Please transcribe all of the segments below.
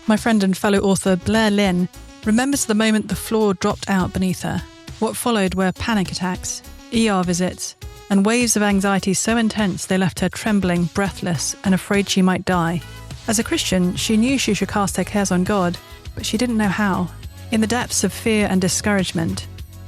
My friend and fellow author Blair Lynn remembers the moment the floor dropped out beneath her. What followed were panic attacks, ER visits, and waves of anxiety so intense they left her trembling, breathless, and afraid she might die. As a Christian, she knew she should cast her cares on God, but she didn't know how. In the depths of fear and discouragement,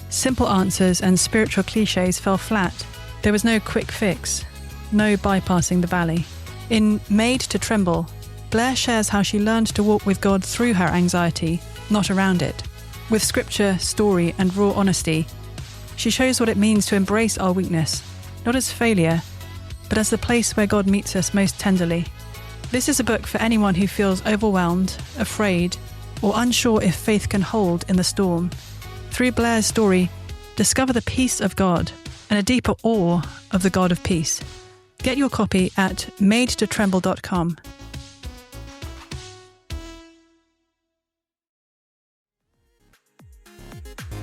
simple answers and spiritual cliches fell flat. There was no quick fix, no bypassing the valley. In Made to Tremble, Blair shares how she learned to walk with God through her anxiety, not around it. With scripture, story, and raw honesty, she shows what it means to embrace our weakness, not as failure, but as the place where God meets us most tenderly. This is a book for anyone who feels overwhelmed, afraid, or unsure if faith can hold in the storm. Through Blair's story, discover the peace of God and a deeper awe of the God of peace. Get your copy at madetotremble.com.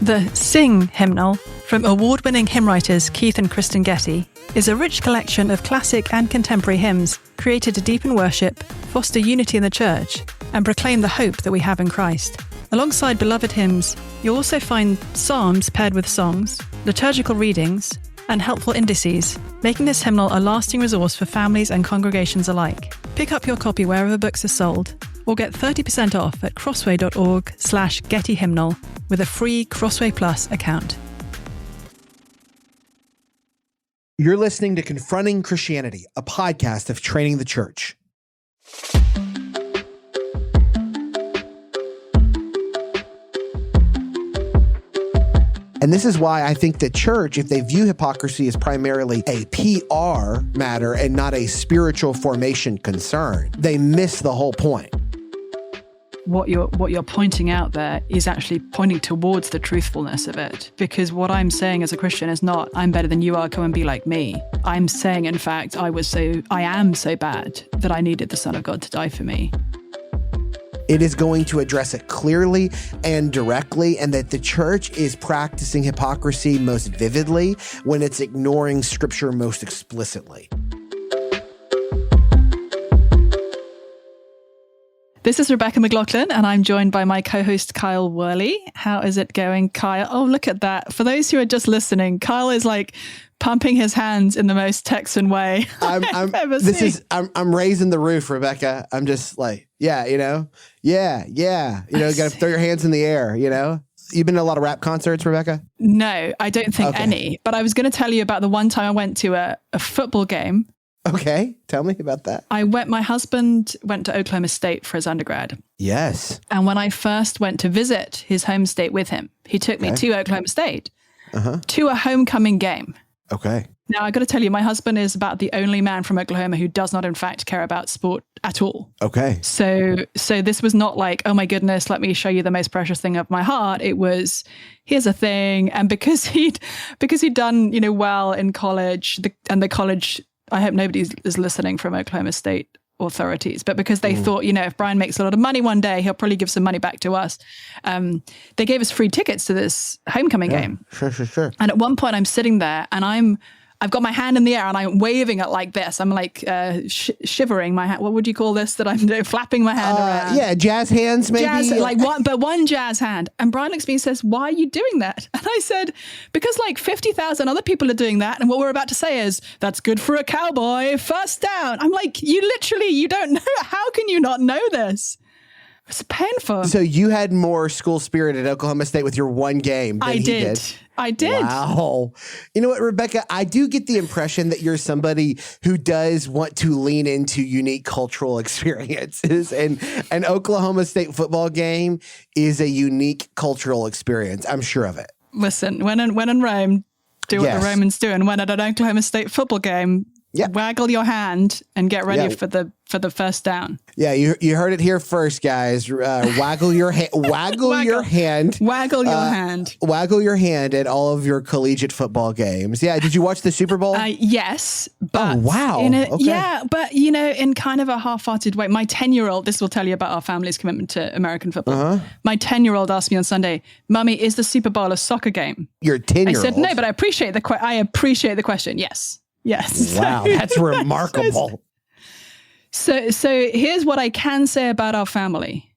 The Sing hymnal, from award-winning hymn writers Keith and Kristen Getty, is a rich collection of classic and contemporary hymns created to deepen worship, foster unity in the church, and proclaim the hope that we have in Christ. Alongside beloved hymns, you'll also find psalms paired with songs, liturgical readings, and helpful indices, making this hymnal a lasting resource for families and congregations alike. Pick up your copy wherever books are sold, or get 30% off at crossway.org/Getty hymnal with a free Crossway Plus account. You're listening to Confronting Christianity, a podcast of Training the Church. And this is why I think the church, if they view hypocrisy as primarily a PR matter and not a spiritual formation concern, they miss the whole point. What you're pointing out there is actually pointing towards the truthfulness of it. Because what I'm saying as a Christian is not, I'm better than you are, come and be like me. I'm saying, in fact, I am so bad that I needed the Son of God to die for me. It is going to address it clearly and directly, and that the church is practicing hypocrisy most vividly when it's ignoring Scripture most explicitly. This is Rebecca McLaughlin, and I'm joined by my co-host, Kyle Worley. How is it going, Kyle? Oh, look at that. For those who are just listening, Kyle is like pumping his hands in the most Texan way I've ever seen. I'm raising the roof, Rebecca. I'm just like, yeah. You got to throw your hands in the air, You've been to a lot of rap concerts, Rebecca? No, I don't think any. But I was going to tell you about the one time I went to a football game. Okay, tell me about that. My husband went to Oklahoma State for his undergrad. Yes. And when I first went to visit his home state with him, he took me to Oklahoma State to a homecoming game. Okay. Now, I got to tell you, my husband is about the only man from Oklahoma who does not, in fact, care about sport at all. Okay. So this was not like, oh my goodness, let me show you the most precious thing of my heart. It was, here's a thing. And because he'd done, well in college, the college, I hope nobody is listening from Oklahoma State authorities, but because they thought, if Brian makes a lot of money one day, he'll probably give some money back to us. They gave us free tickets to this homecoming game. Sure. And at one point I'm sitting there and I've got my hand in the air and I'm waving it like this. I'm like shivering my hand. What would you call this that I'm doing? Flapping my hand around. Yeah, jazz hands maybe. One jazz hand. And Brian looks at me and says, why are you doing that? And I said, because 50,000 other people are doing that. And what we're about to say is, that's good for a cowboy, first down. I'm like, you don't know. How can you not know this? It's painful. So you had more school spirit at Oklahoma State with your one game than he did. I did. Wow. You know what, Rebecca? I do get the impression that you're somebody who does want to lean into unique cultural experiences. And an Oklahoma State football game is a unique cultural experience. I'm sure of it. Listen, when in Rome, do what the Romans do. And when at an Oklahoma State football game, waggle your hand and get ready for the first down. Yeah, you heard it here first, guys. Waggle your hand. Waggle your hand. Waggle your hand. Waggle your hand at all of your collegiate football games. Yeah. Did you watch the Super Bowl? Yes. But wow. Yeah, but in kind of a half-hearted way. My 10-year-old. This will tell you about our family's commitment to American football. My 10-year-old asked me on Sunday, "Mummy, is the Super Bowl a soccer game?" Your 10-year-old. I said no, but I appreciate the question. Yes. Wow, that's remarkable. So here's what I can say about our family.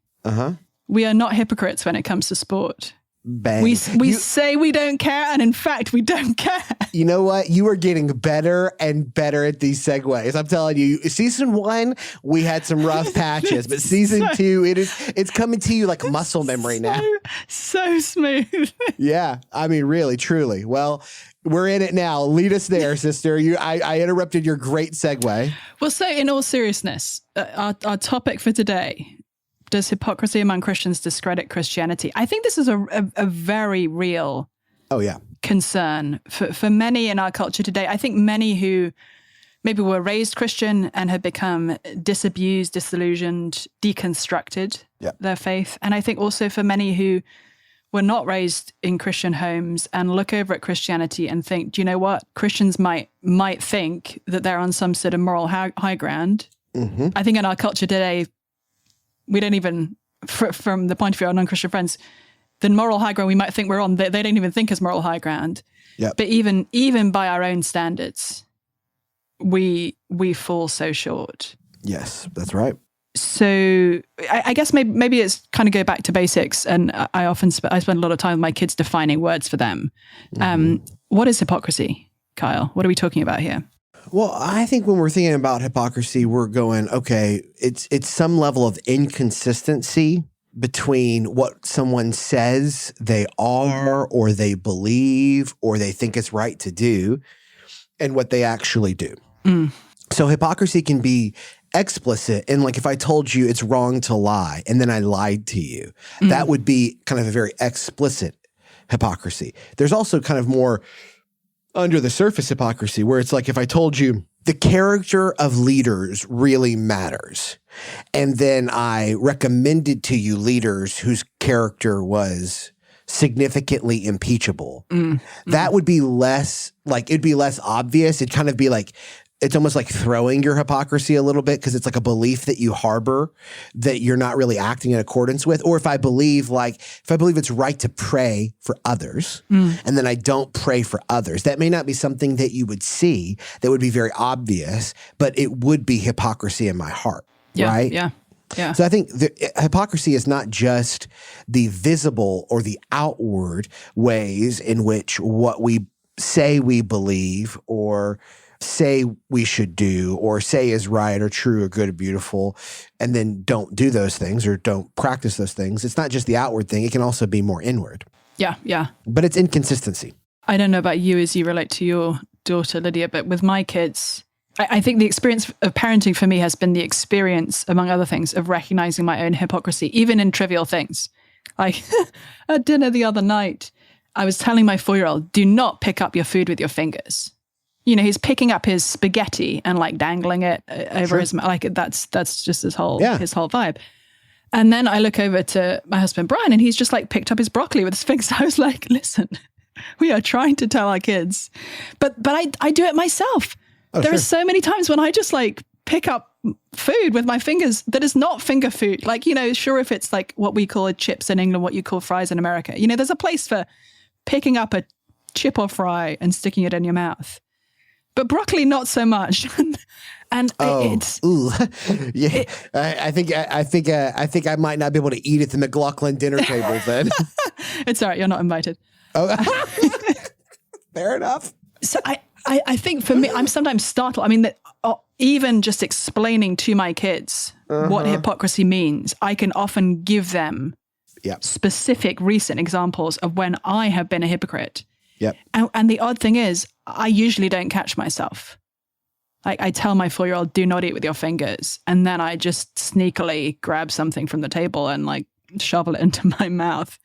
We are not hypocrites when it comes to sport. Bang. We say we don't care, and in fact, we don't care. You know what? You are getting better and better at these segues. I'm telling you, season 1, we had some rough patches, but season 2, it's coming to you like muscle memory now. So smooth. Yeah. I mean, really, truly. Well, we're in it now. Lead us there, sister. I interrupted your great segue. Well, so in all seriousness, our topic for today, does hypocrisy among Christians discredit Christianity? I think this is a very real concern for many in our culture today. I think many who maybe were raised Christian and have become disabused, disillusioned, deconstructed their faith. And I think also for many who were not raised in Christian homes and look over at Christianity and think, do you know what? Christians might think that they're on some sort of moral high ground. Mm-hmm. I think in our culture today, we don't even, from the point of view of our non-Christian friends, the moral high ground we might think we're on, they don't even think is moral high ground. Yep. But even by our own standards, we fall so short. Yes, that's right. So I guess maybe it's kind of go back to basics. And I spend a lot of time with my kids defining words for them. Mm-hmm. What is hypocrisy, Kyle? What are we talking about here? Well, I think when we're thinking about hypocrisy, we're going, okay, it's some level of inconsistency between what someone says they are or they believe or they think is right to do and what they actually do. Mm. So hypocrisy can be explicit. And like if I told you it's wrong to lie and then I lied to you, that would be kind of a very explicit hypocrisy. There's also kind of more under the surface hypocrisy where it's like if I told you the character of leaders really matters and then I recommended to you leaders whose character was significantly impeachable, that would be less like it'd be less obvious. It'd kind of be like it's almost like throwing your hypocrisy a little bit because it's like a belief that you harbor that you're not really acting in accordance with. Or if I believe it's right to pray for others and then I don't pray for others, that may not be something that you would see that would be very obvious, but it would be hypocrisy in my heart, right? Yeah. Yeah. So I think hypocrisy is not just the visible or the outward ways in which what we say we believe or say we should do or say is right or true or good or beautiful and then don't do those things or don't practice those things. It's not just the outward thing. It can also be more inward. Yeah. But it's inconsistency. I don't know about you as you relate to your daughter, Lydia, but with my kids, I think the experience of parenting for me has been the experience, among other things, of recognizing my own hypocrisy, even in trivial things. Like at dinner the other night, I was telling my 4-year-old, do not pick up your food with your fingers. You know, he's picking up his spaghetti and like dangling it over his mouth. Like that's just his whole vibe. And then I look over to my husband, Brian, and he's just like picked up his broccoli with his fingers. I was like, listen, we are trying to tell our kids, but I do it myself. There are so many times when I just like pick up food with my fingers that is not finger food. Like, you know, sure, if it's like what we call chips in England, what you call fries in America, you know, there's a place for picking up a chip or fry and sticking it in your mouth. But broccoli, not so much. And it's yeah. I think I might not be able to eat at the McLaughlin dinner table then. It's all right. You're not invited. Oh, fair enough. So I think for me, I'm sometimes startled. I mean, even just explaining to my kids what hypocrisy means, I can often give them specific recent examples of when I have been a hypocrite. Yep. And the odd thing is, I usually don't catch myself. Like I tell my 4-year-old, do not eat with your fingers. And then I just sneakily grab something from the table and like shovel it into my mouth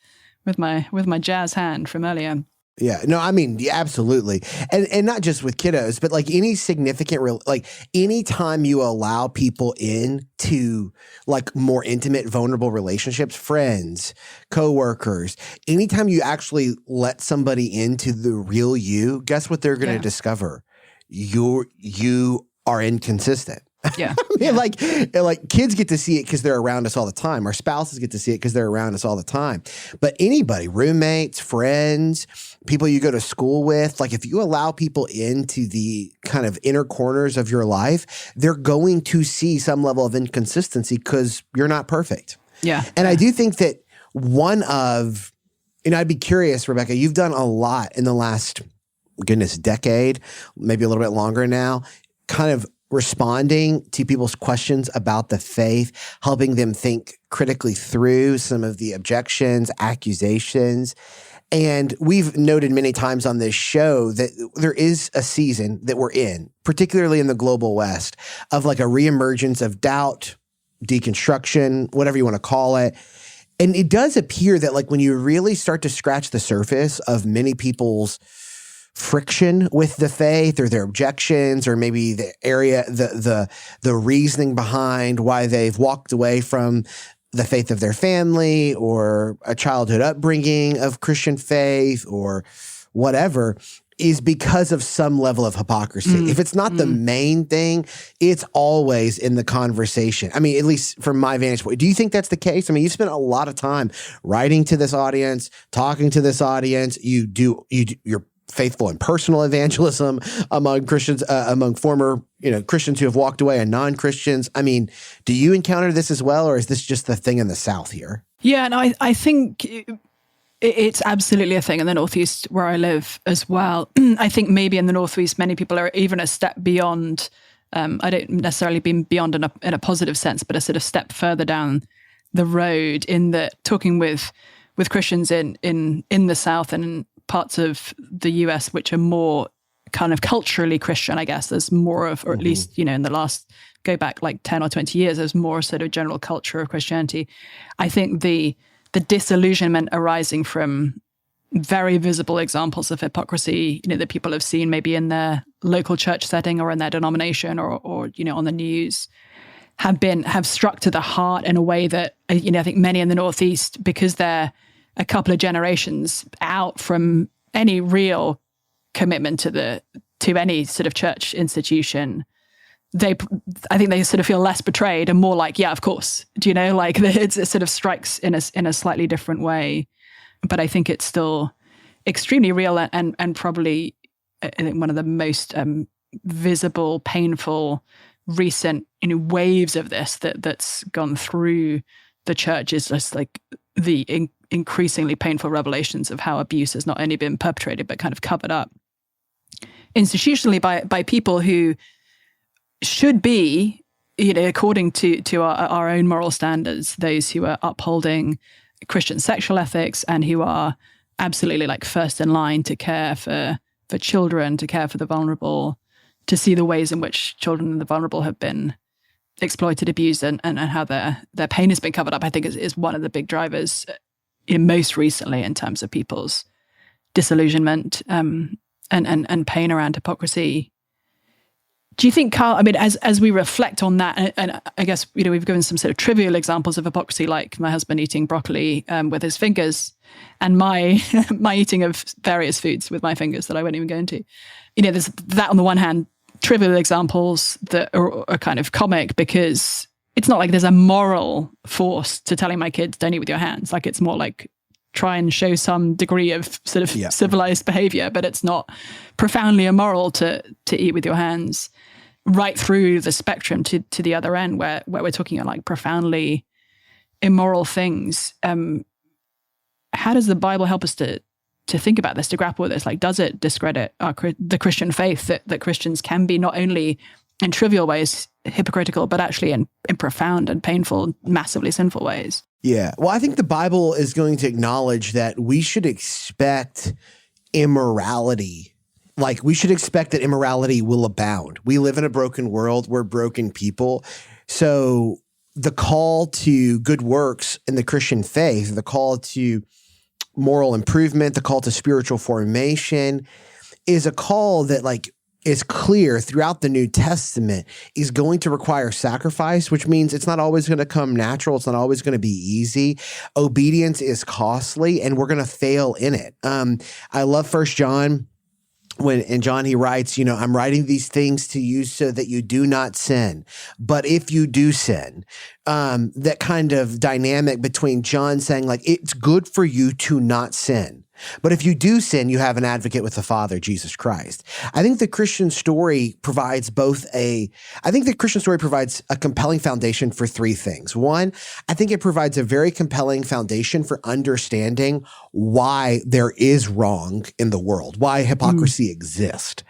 with my jazz hand from earlier. Yeah, no, I mean, yeah, absolutely. And not just with kiddos, but like any significant, like anytime you allow people into like more intimate, vulnerable relationships, friends, coworkers, anytime you actually let somebody into the real you, guess what they're going to discover? You are inconsistent. Yeah. I mean, like kids get to see it because they're around us all the time. Our spouses get to see it because they're around us all the time. But anybody, roommates, friends, people you go to school with, like if you allow people into the kind of inner corners of your life, they're going to see some level of inconsistency because you're not perfect. Yeah. And I do think that I'd be curious, Rebecca, you've done a lot in the last, decade, maybe a little bit longer now, kind of responding to people's questions about the faith, helping them think critically through some of the objections, accusations. And we've noted many times on this show that there is a season that we're in, particularly in the global West, of like a reemergence of doubt, deconstruction, whatever you want to call it. And it does appear that like when you really start to scratch the surface of many people's friction with the faith or their objections or maybe the reasoning behind why they've walked away from the faith of their family or a childhood upbringing of Christian faith or whatever, is because of some level of hypocrisy. If it's not the main thing, it's always in the conversation. I mean, at least from my vantage point. Do you think that's the case? I mean, you've spent a lot of time writing to this audience, talking to this audience. You're faithful in personal evangelism among Christians, among former Christians who have walked away and non-Christians. I mean, do you encounter this as well, or is this just the thing in the South here? Yeah, no, I think it's absolutely a thing in the Northeast where I live as well. I think maybe in the Northeast, many people are even a step beyond. I don't necessarily mean beyond in a positive sense, but a sort of step further down the road in that talking with Christians in the South and in parts of the US, which are more kind of culturally Christian, I guess. There's more of, or at least, in the last, go back like 10 or 20 years, there's more sort of general culture of Christianity. I think the disillusionment arising from very visible examples of hypocrisy, that people have seen maybe in their local church setting or in their denomination or on the news, have struck to the heart in a way that, I think many in the Northeast, because they're a couple of generations out from any real commitment to any sort of church institution, I think they sort of feel less betrayed and more like, yeah, of course. It sort of strikes in a slightly different way. But I think it's still extremely real and probably, I think, one of the most visible, painful, recent waves of this that's gone through the church is just like the increasingly painful revelations of how abuse has not only been perpetrated but kind of covered up institutionally by people who should be, according to our own moral standards, those who are upholding Christian sexual ethics and who are absolutely like first in line to care for children, to care for the vulnerable, to see the ways in which children and the vulnerable have been exploited, abused, and how their pain has been covered up, I think is one of the big drivers most recently in terms of people's disillusionment and pain around hypocrisy. Do you think, Carl, I mean, as we reflect on that, and I guess, we've given some sort of trivial examples of hypocrisy, like my husband eating broccoli with his fingers and my eating of various foods with my fingers that I won't even go into. There's that on the one hand, trivial examples that are kind of comic because it's not like there's a moral force to telling my kids don't eat with your hands. Like it's more like try and show some degree of sort of civilized behavior, but it's not profoundly immoral to eat with your hands. Right through the spectrum to the other end where we're talking about like profoundly immoral things. How does the Bible help us to think about this, to grapple with this? Like, does it discredit the Christian faith that Christians can be not only in trivial ways hypocritical, but actually in profound and painful, massively sinful ways? Yeah. Well, I think the Bible is going to acknowledge that we should expect immorality. Like, we should expect that immorality will abound. We live in a broken world. We're broken people. So the call to good works in the Christian faith, the call to moral improvement, the call to spiritual formation is a call that is clear throughout the New Testament is going to require sacrifice, which means it's not always going to come natural. It's not always going to be easy. Obedience is costly and we're going to fail in it. I love 1 John. When in John he writes, I'm writing these things to you so that you do not sin. But if you do sin, that kind of dynamic between John saying it's good for you to not sin. But if you do sin, you have an advocate with the Father, Jesus Christ. I think the Christian story provides a compelling foundation for three things. One, I think it provides a very compelling foundation for understanding why there is wrong in the world, why hypocrisy exists.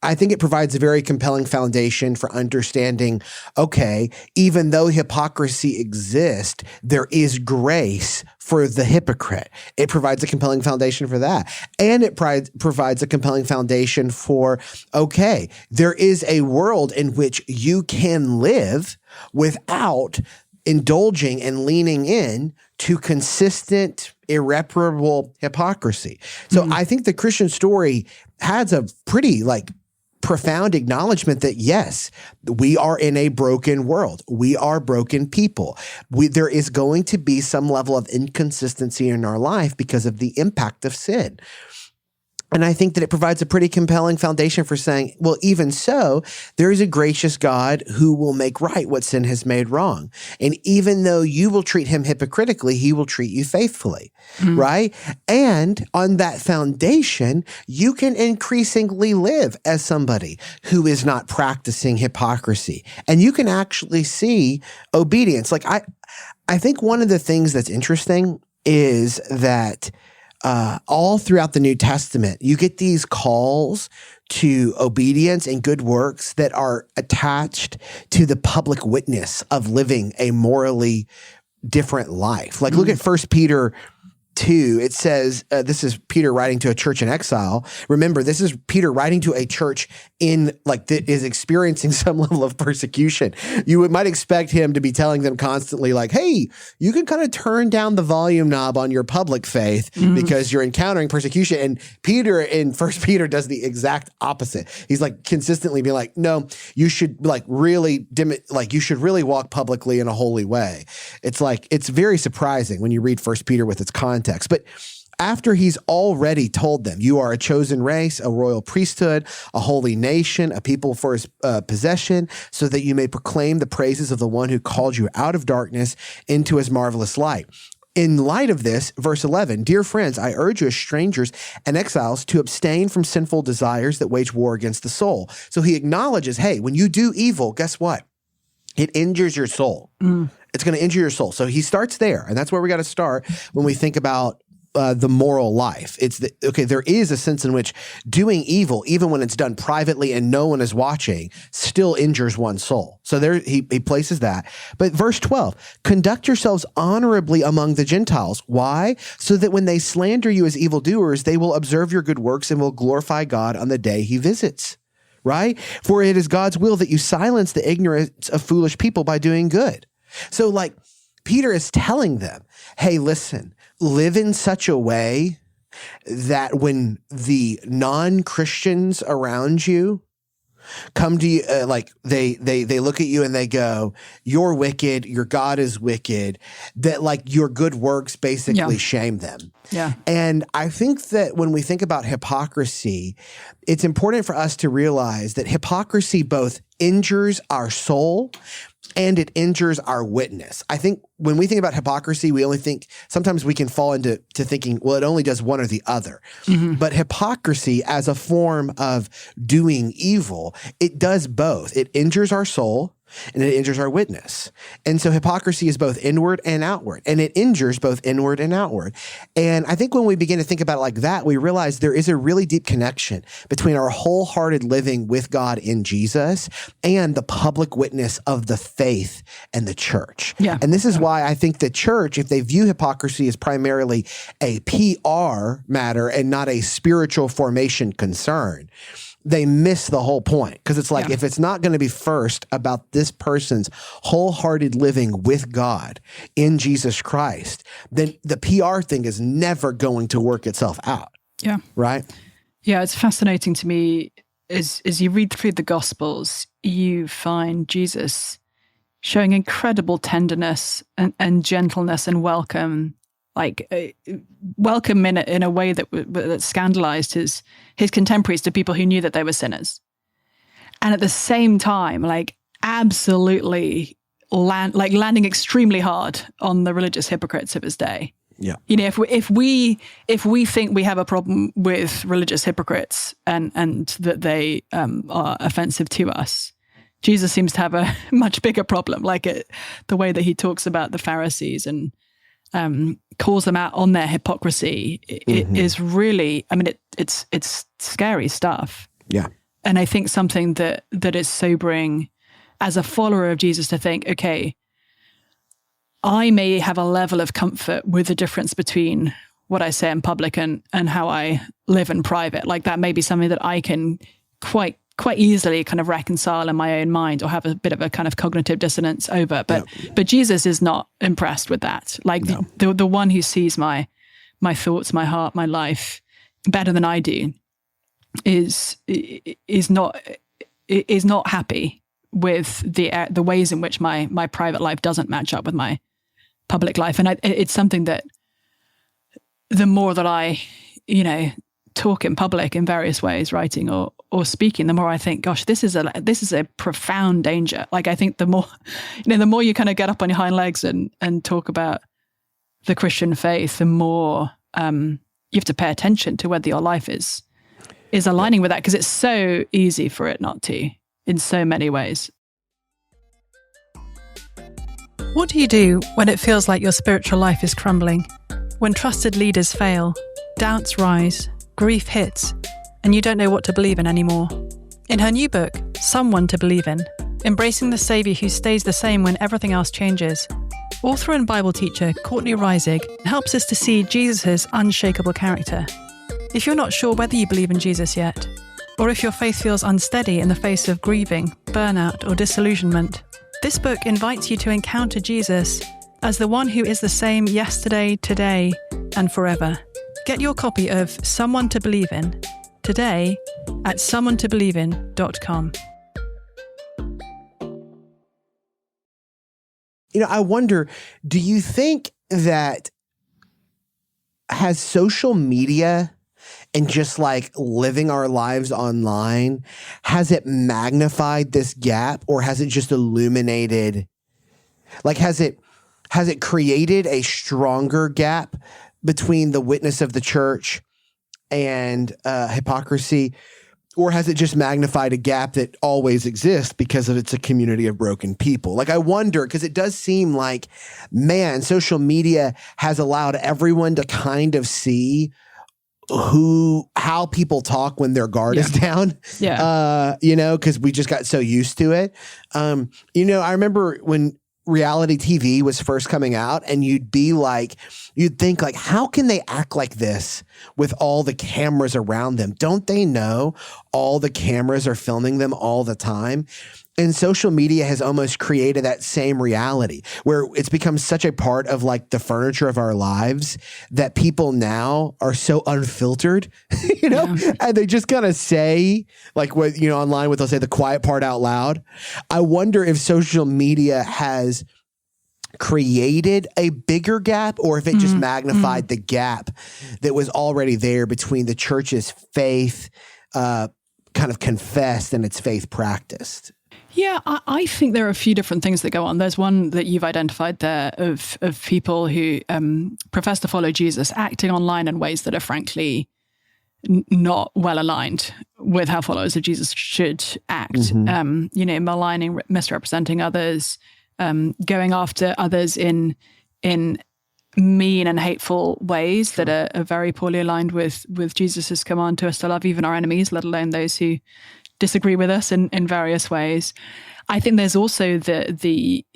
I think it provides a very compelling foundation for understanding, okay, even though hypocrisy exists, there is grace for the hypocrite. It provides a compelling foundation for that. And it provides a compelling foundation for, okay, there is a world in which you can live without indulging and leaning in to consistent, irreparable hypocrisy. So I think the Christian story has a pretty profound acknowledgement that yes, we are in a broken world. We are broken people. There is going to be some level of inconsistency in our life because of the impact of sin. And I think that it provides a pretty compelling foundation for saying, well, even so, there is a gracious God who will make right what sin has made wrong. And even though you will treat him hypocritically, he will treat you faithfully, right? And on that foundation, you can increasingly live as somebody who is not practicing hypocrisy. And you can actually see obedience. I think one of the things that's interesting is that all throughout the New Testament, you get these calls to obedience and good works that are attached to the public witness of living a morally different life. Look at 1 Peter 2, it says, this is Peter writing to a church in exile. Remember, this is Peter writing to a church that is experiencing some level of persecution. You might expect him to be telling them constantly hey, you can kind of turn down the volume knob on your public faith because you're encountering persecution. And Peter in 1 Peter does the exact opposite. He's consistently being no, you should really dim it. You should really walk publicly in a holy way. It's very surprising when you read 1 Peter with its context. But after he's already told them, you are a chosen race, a royal priesthood, a holy nation, a people for his possession, so that you may proclaim the praises of the one who called you out of darkness into his marvelous light. In light of this, verse 11, dear friends, I urge you as strangers and exiles to abstain from sinful desires that wage war against the soul. So he acknowledges, hey, when you do evil, guess what? It injures your soul. It's going to injure your soul. So he starts there, and that's where we got to start when we think about the moral life. There is a sense in which doing evil, even when it's done privately and no one is watching, still injures one's soul. So there he places that. But verse 12, conduct yourselves honorably among the Gentiles. Why? So that when they slander you as evildoers, they will observe your good works and will glorify God on the day he visits. Right? For it is God's will that you silence the ignorance of foolish people by doing good. So Peter is telling them, hey, listen, live in such a way that when the non-Christians around you come to you, they look at you and they go, you're wicked, your God is wicked, that your good works basically shame them. Yeah. And I think that when we think about hypocrisy, it's important for us to realize that hypocrisy both injures our soul and it injures our witness. I think when we think about hypocrisy, sometimes we can fall into thinking, well, it only does one or the other. But hypocrisy as a form of doing evil, it does both. It injures our soul and it injures our witness. And so hypocrisy is both inward and outward, and it injures both inward and outward. And I think when we begin to think about it like that, we realize there is a really deep connection between our wholehearted living with God in Jesus and the public witness of the faith and the church. Yeah. And this is why I think the church, if they view hypocrisy as primarily a PR matter and not a spiritual formation concern, they miss the whole point. Because it's if it's not going to be first about this person's wholehearted living with God in Jesus Christ, then the PR thing is never going to work itself out. Yeah. Right? Yeah, it's fascinating to me as you read through the Gospels, you find Jesus showing incredible tenderness and gentleness and welcome. Welcome in a way that scandalized his contemporaries to people who knew that they were sinners, and at the same time, absolutely landing extremely hard on the religious hypocrites of his day. Yeah. You know, if we think we have a problem with religious hypocrites and that they are offensive to us, Jesus seems to have a much bigger problem. Like the way that he talks about the Pharisees and calls them out on their hypocrisy is really, I mean, it's scary stuff. Yeah. And I think something that is sobering as a follower of Jesus to think, okay, I may have a level of comfort with the difference between what I say in public and how I live in private. Like that may be something that I can quite easily kind of reconcile in my own mind or have a bit of a kind of cognitive dissonance over. But Jesus is not impressed with that. Like the one who sees my thoughts, my heart, my life better than I do is not happy with the ways in which my private life doesn't match up with my public life. And it's something that the more that I, talk in public in various ways, writing or speaking, the more I think, gosh, this is a profound danger. Like I think the more you kind of get up on your hind legs and talk about the Christian faith, the more you have to pay attention to whether your life is aligning with that, because it's so easy for it not to in so many ways. What do you do when it feels like your spiritual life is crumbling? When trusted leaders fail, doubts rise, grief hits, and you don't know what to believe in anymore? In her new book, Someone to Believe In, Embracing the Saviour Who Stays the Same When Everything Else Changes, author and Bible teacher Courtney Reisig helps us to see Jesus' unshakable character. If you're not sure whether you believe in Jesus yet, or if your faith feels unsteady in the face of grieving, burnout, or disillusionment, this book invites you to encounter Jesus as the one who is the same yesterday, today, and forever. Get your copy of Someone to Believe In today at someonetobelievin.com. I wonder, do you think that has social media and just like living our lives online, has it magnified this gap, or has it just illuminated, like has it created a stronger gap between the witness of the church and hypocrisy, or has it just magnified a gap that always exists because it's a community of broken people? Like I wonder, because it does seem like, man, social media has allowed everyone to kind of see how people talk when their guard is down. Yeah. Because we just got so used to it. I remember when reality TV was first coming out, and you'd think like, how can they act like this with all the cameras around them? Don't they know all the cameras are filming them all the time? And social media has almost created that same reality where it's become such a part of like the furniture of our lives that people now are so unfiltered, and they just kind of say like what, online what they'll say, the quiet part out loud. I wonder if social media has created a bigger gap, or if it just magnified the gap that was already there between the church's faith kind of confessed and its faith practiced. Yeah, I think there are a few different things that go on. There's one that you've identified there of people who profess to follow Jesus acting online in ways that are frankly not well aligned with how followers of Jesus should act. Maligning, misrepresenting others, going after others in mean and hateful ways that are very poorly aligned with Jesus's command to us to love even our enemies, let alone those who disagree with us in various ways. I think there's also the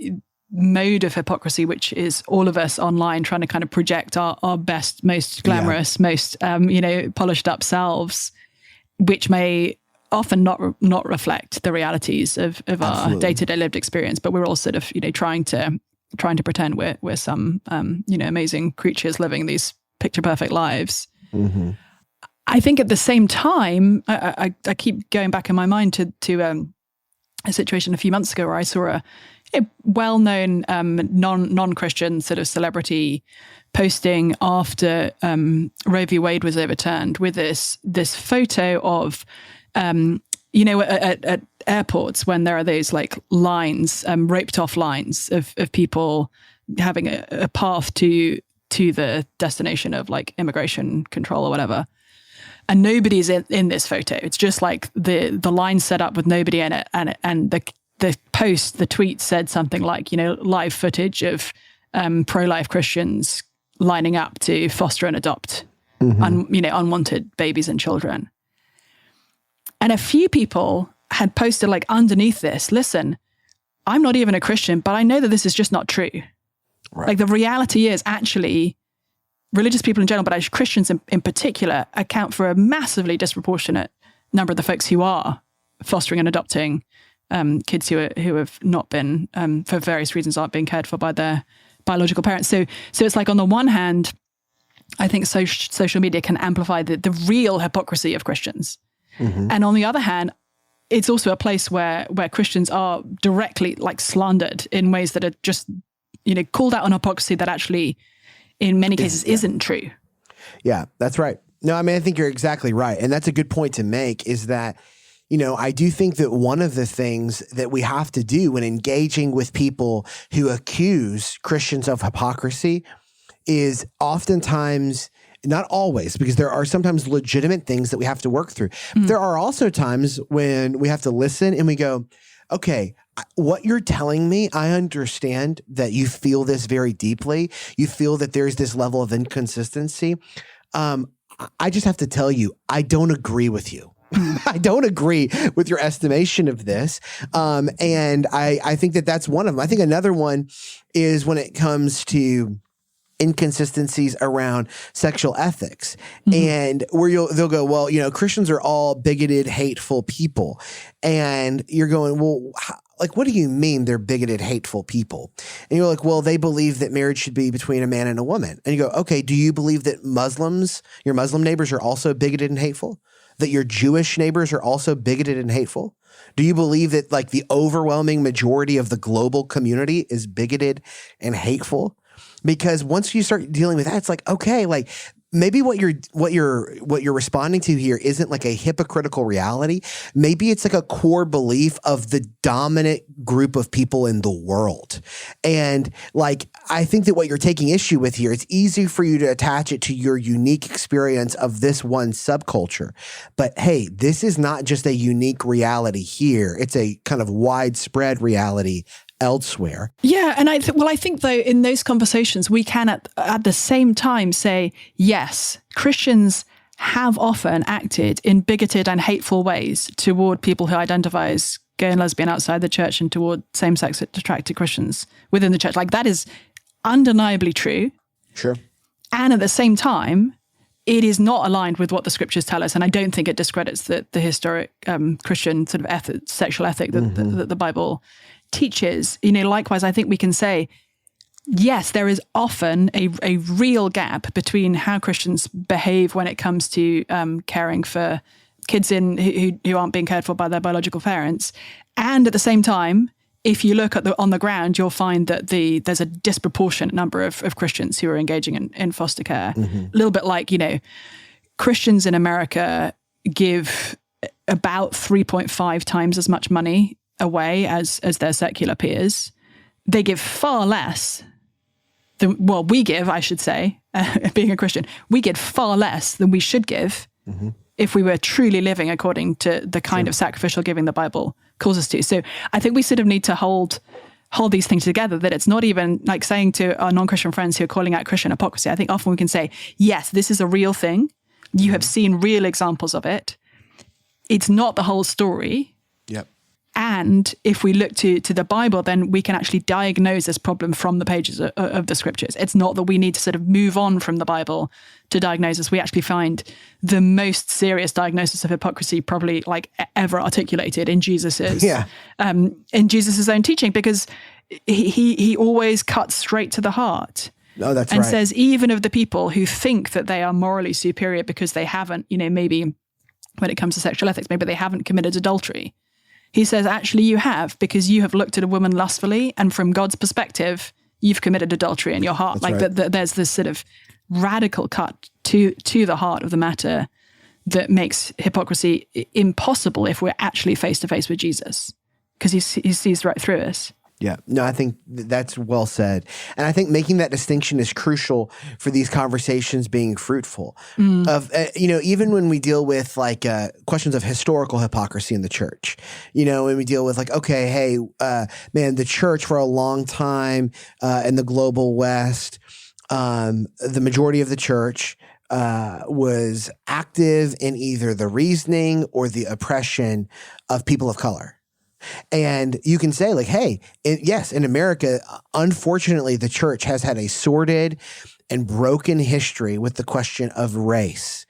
mode of hypocrisy, which is all of us online trying to kind of project our best, most glamorous, most polished up selves, which may often not reflect the realities of our day-to-day lived experience. But we're all sort of trying to pretend we're some amazing creatures living these picture perfect lives. Mm-hmm. I think at the same time, I keep going back in my mind to a situation a few months ago where I saw a well-known non-Christian sort of celebrity posting after Roe v. Wade was overturned with this photo of at airports when there are those like lines, roped off lines of people having a path to to the destination of like immigration control or whatever. And nobody's in this photo. It's just like the line set up with nobody in it. And the tweet said something like, live footage of pro-life Christians lining up to foster and adopt unwanted babies and children. And a few people had posted like underneath this, listen, I'm not even a Christian, but I know that this is just not true. Right. Like the reality is actually religious people in general, but as Christians in particular, account for a massively disproportionate number of the folks who are fostering and adopting kids who have not been, for various reasons, aren't being cared for by their biological parents. So it's like on the one hand, I think social media can amplify the real hypocrisy of Christians. Mm-hmm. And on the other hand, it's also a place where Christians are directly like slandered in ways that are just, called out on hypocrisy that actually in many cases isn't true. Yeah, that's right. No, I mean, I think you're exactly right. And that's a good point to make is that, I do think that one of the things that we have to do when engaging with people who accuse Christians of hypocrisy is oftentimes, not always, because there are sometimes legitimate things that we have to work through. Mm. There are also times when we have to listen and we go, okay, what you're telling me, I understand that you feel this very deeply. You feel that there's this level of inconsistency. I just have to tell you, I don't agree with you. I don't agree with your estimation of this. And I think that that's one of them. I think another one is when it comes to inconsistencies around sexual ethics, and where they'll go, well, Christians are all bigoted, hateful people. And you're going, well, what do you mean they're bigoted, hateful people? And you're like, well, they believe that marriage should be between a man and a woman. And you go, okay, do you believe that your Muslim neighbors are also bigoted and hateful? That your Jewish neighbors are also bigoted and hateful? Do you believe that like the overwhelming majority of the global community is bigoted and hateful? Because once you start dealing with that, it's like, okay, like maybe what you're responding to here isn't like a hypocritical reality. Maybe it's like a core belief of the dominant group of people in the world. And like, I think that what you're taking issue with here, it's easy for you to attach it to your unique experience of this one subculture. But hey, this is not just a unique reality here. It's a kind of widespread reality elsewhere. Yeah. And I think though, in those conversations, we can at the same time say, yes, Christians have often acted in bigoted and hateful ways toward people who identify as gay and lesbian outside the church and toward same-sex attracted Christians within the church. Like that is undeniably true. Sure. And at the same time, it is not aligned with what the scriptures tell us. And I don't think it discredits the historic Christian sort of sexual ethic that the Bible teaches. Likewise, I think we can say, yes, there is often a real gap between how Christians behave when it comes to caring for kids who aren't being cared for by their biological parents. And at the same time, if you look on the ground, you'll find that there's a disproportionate number of Christians who are engaging in foster care. Mm-hmm. A little bit like, Christians in America give about 3.5 times as much money away as their secular peers. They give far less than, well, we give, I should say, being a Christian, we give far less than we should give if we were truly living according to the kind of sacrificial giving the Bible calls us to. So I think we sort of need to hold these things together, that it's not even like saying to our non-Christian friends who are calling out Christian hypocrisy. I think often we can say, yes, this is a real thing. You have seen real examples of it. It's not the whole story. Yep. And if we look to the Bible, then we can actually diagnose this problem from the pages of the scriptures. It's not that we need to sort of move on from the Bible to diagnose this. We actually find the most serious diagnosis of hypocrisy probably like ever articulated in Jesus's in Jesus's own teaching, because he always cuts straight to the heart. No, that's and right. says, even of the people who think that they are morally superior because they haven't, maybe when it comes to sexual ethics, maybe they haven't committed adultery. He says, actually, you have, because you have looked at a woman lustfully, and from God's perspective, you've committed adultery in your heart. That's like right. There's this sort of radical cut to the heart of the matter that makes hypocrisy impossible if we're actually face to face with Jesus, because he sees right through us. Yeah, no, I think that's well said. And I think making that distinction is crucial for these conversations being fruitful. Even when we deal with questions of historical hypocrisy in the church, when we deal with okay, hey, man, the church for a long time in the global West, the majority of the church was active in either the reasoning or the oppression of people of color. And you can say hey, yes, in America, unfortunately, the church has had a sordid and broken history with the question of race.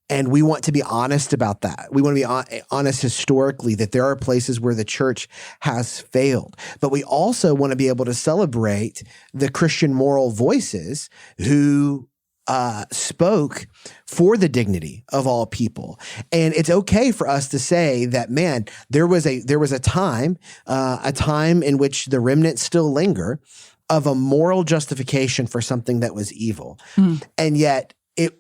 And we want to be honest about that. We want to be honest historically that there are places where the church has failed. But we also want to be able to celebrate the Christian moral voices who spoke for the dignity of all people. And it's okay for us to say that, man, there was a time in which the remnants still linger of a moral justification for something that was evil. And yet it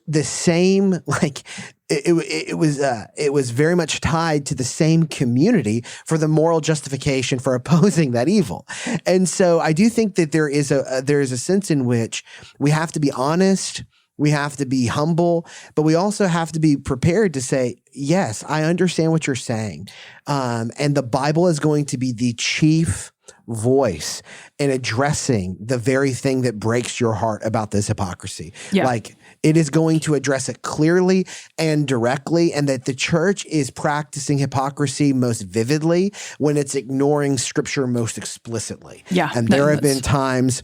was very much tied to the same community for the moral justification for opposing that evil. And so I do think that there is a sense in which we have to be honest, we have to be humble, but we also have to be prepared to say, yes, I understand what you're saying. And the Bible is going to be the chief voice in addressing the very thing that breaks your heart about this hypocrisy. Yeah. It is going to address it clearly and directly, and that the church is practicing hypocrisy most vividly when it's ignoring scripture most explicitly. Yeah. And there have been times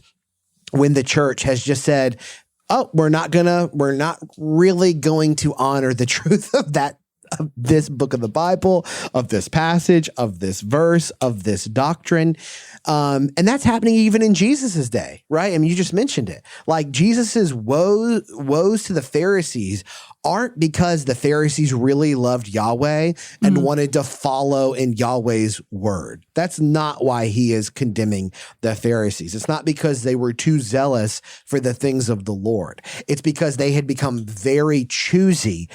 when the church has just said, oh, we're not really going to honor the truth of this book of the Bible, of this passage, of this verse, of this doctrine. And that's happening even in Jesus's day, right? I mean, you just mentioned it. Jesus's woes to the Pharisees aren't because the Pharisees really loved Yahweh and wanted to follow in Yahweh's word. That's not why he is condemning the Pharisees. It's not because they were too zealous for the things of the Lord. It's because they had become very choosy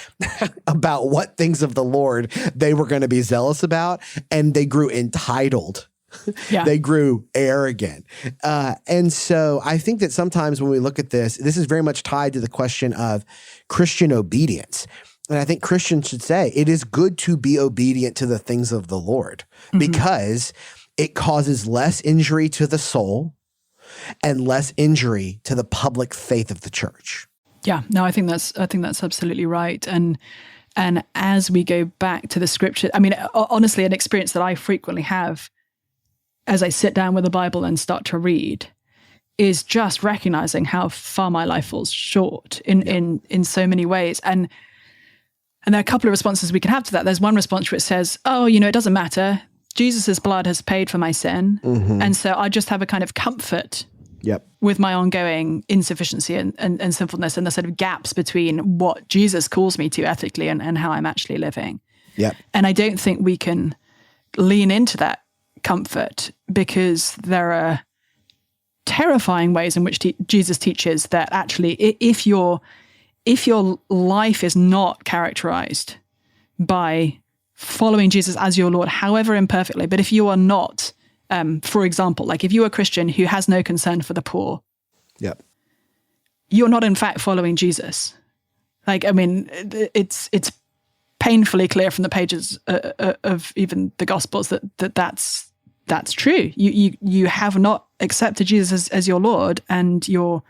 about what things of the Lord they were going to be zealous about, and they grew entitled. Yeah. They grew arrogant. And so I think that sometimes when we look at this is very much tied to the question of Christian obedience. And I think Christians should say it is good to be obedient to the things of the Lord because it causes less injury to the soul and less injury to the public faith of the church. Yeah, no, I think that's absolutely right. And as we go back to the scripture, I mean, honestly, an experience that I frequently have as I sit down with the Bible and start to read is just recognizing how far my life falls short in so many ways. And there are a couple of responses we can have to that. There's one response where it says, oh, it doesn't matter. Jesus's blood has paid for my sin. And so I just have a kind of comfort with my ongoing insufficiency and sinfulness and the sort of gaps between what Jesus calls me to ethically and how I'm actually living. And I don't think we can lean into that comfort because there are terrifying ways in which Jesus teaches that actually if your life is not characterized by following Jesus as your Lord, however imperfectly, but if you are not, for example, if you are a Christian who has no concern for the poor, you're not in fact following Jesus. It's painfully clear from the pages of even the Gospels that's true. You have not accepted Jesus as your Lord, and your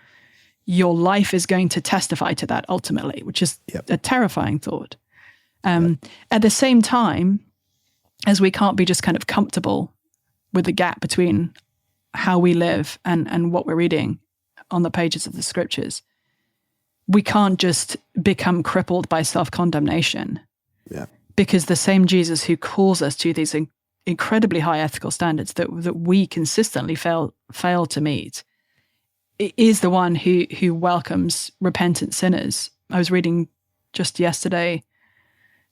life is going to testify to that ultimately, which is a terrifying thought. At the same time, as we can't be just kind of comfortable with the gap between how we live and what we're reading on the pages of the scriptures, we can't just become crippled by self-condemnation. Because the same Jesus who calls us to these incredibly high ethical standards that we consistently fail to meet is the one who welcomes repentant sinners. I was reading just yesterday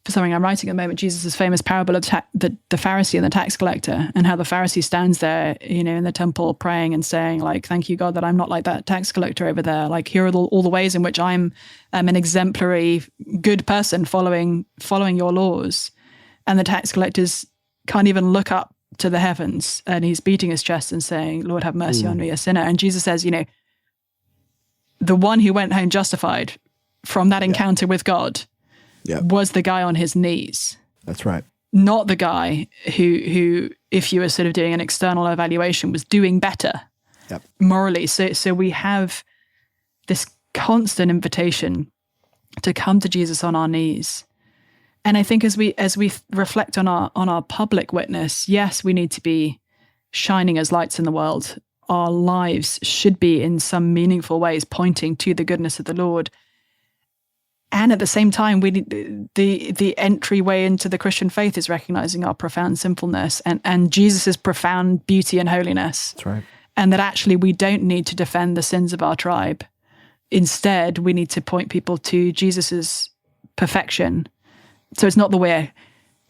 for something I'm writing at the moment, Jesus' famous parable of the Pharisee and the tax collector, and how the Pharisee stands there, in the temple praying and saying, thank you, God, that I'm not like that tax collector over there. Here are all the ways in which I'm an exemplary good person following your laws. And the tax collectors can't even look up to the heavens, and he's beating his chest and saying, Lord, have mercy on me, a sinner. And Jesus says, the one who went home justified from that encounter with God was the guy on his knees. That's right. Not the guy who, if you were sort of doing an external evaluation, was doing better morally. So we have this constant invitation to come to Jesus on our knees. And I think as we reflect on our public witness, yes, we need to be shining as lights in the world. Our lives should be in some meaningful ways pointing to the goodness of the Lord. And at the same time, we need the entryway into the Christian faith is recognizing our profound sinfulness and Jesus's profound beauty and holiness. That's right. And that actually we don't need to defend the sins of our tribe. Instead, we need to point people to Jesus's perfection. So it's not that we're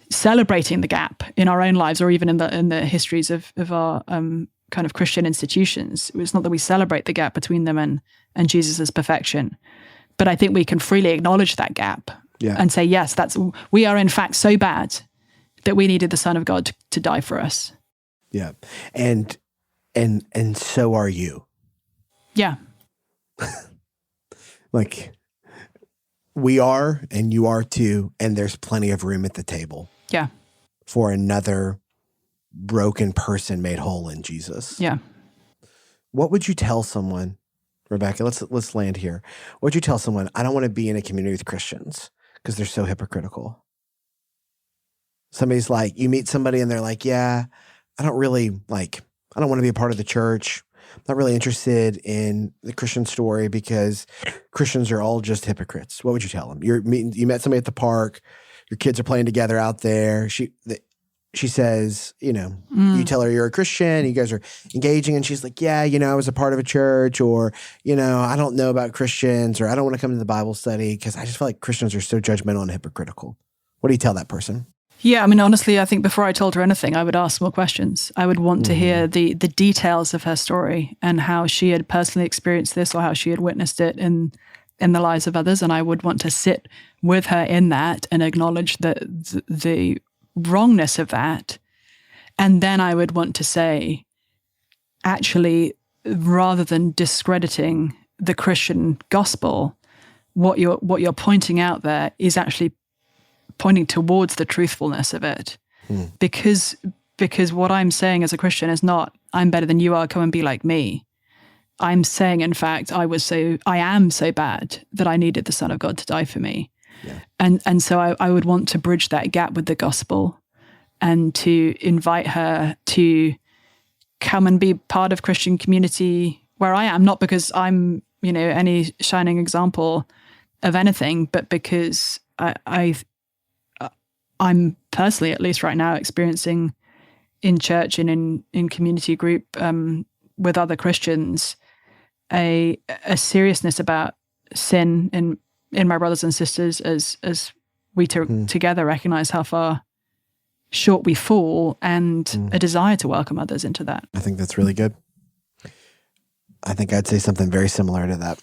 celebrating the gap in our own lives or even in the histories of our kind of Christian institutions. It's not that we celebrate the gap between them and Jesus's perfection. But I think we can freely acknowledge that gap and say, yes, we are in fact so bad that we needed the Son of God to die for us. Yeah. And so are you. Yeah. Like we are, and you are too, and there's plenty of room at the table. Yeah. For another broken person made whole in Jesus. Yeah. What would you tell someone, Rebecca? Let's land here. What would you tell someone? I don't want to be in a community with Christians because they're so hypocritical. Somebody's like, you meet somebody and they're like, yeah, I don't want to be a part of the church. I'm not really interested in the Christian story because Christians are all just hypocrites. What would you tell them? You met somebody at the park. Your kids are playing together out there. She says, you tell her you're a Christian. You guys are engaging. And she's like, yeah, I was a part of a church, or, I don't know about Christians, or I don't want to come to the Bible study because I just feel like Christians are so judgmental and hypocritical. What do you tell that person? Yeah, I mean, honestly, I think before I told her anything, I would ask more questions. I would want to hear the details of her story and how she had personally experienced this or how she had witnessed it in the lives of others. And I would want to sit with her in that and acknowledge the wrongness of that. And then I would want to say, actually, rather than discrediting the Christian gospel, what you're pointing out there is actually pointing towards the truthfulness of it. Because what I'm saying as a Christian is not, I'm better than you are, come and be like me. I'm saying, in fact, I am so bad that I needed the Son of God to die for me. Yeah. And so I would want to bridge that gap with the gospel and to invite her to come and be part of Christian community where I am, not because I'm, any shining example of anything, but because I'm personally, at least right now, experiencing in church and in community group with other Christians a seriousness about sin in my brothers and sisters as we together recognize how far short we fall and a desire to welcome others into that. I think that's really good. I think I'd say something very similar to that.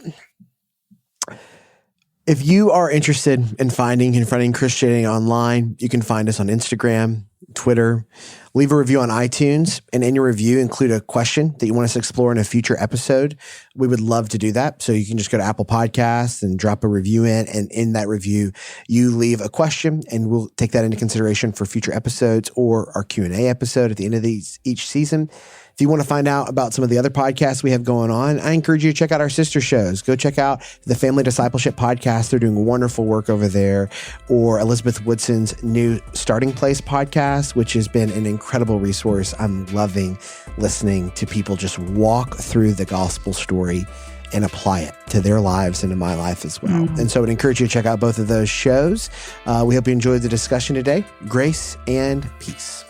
If you are interested in confronting Christianity online, you can find us on Instagram, Twitter. Leave a review on iTunes, and in your review, include a question that you want us to explore in a future episode. We would love to do that. So you can just go to Apple Podcasts and drop a review in, and in that review, you leave a question, and we'll take that into consideration for future episodes or our Q&A episode at the end of each season. If you want to find out about some of the other podcasts we have going on, I encourage you to check out our sister shows. Go check out the Family Discipleship Podcast. They're doing wonderful work over there. Or Elizabeth Woodson's new Starting Place podcast, which has been an incredible resource. I'm loving listening to people just walk through the gospel story and apply it to their lives and to my life as well. And so I would encourage you to check out both of those shows. We hope you enjoyed the discussion today. Grace and peace.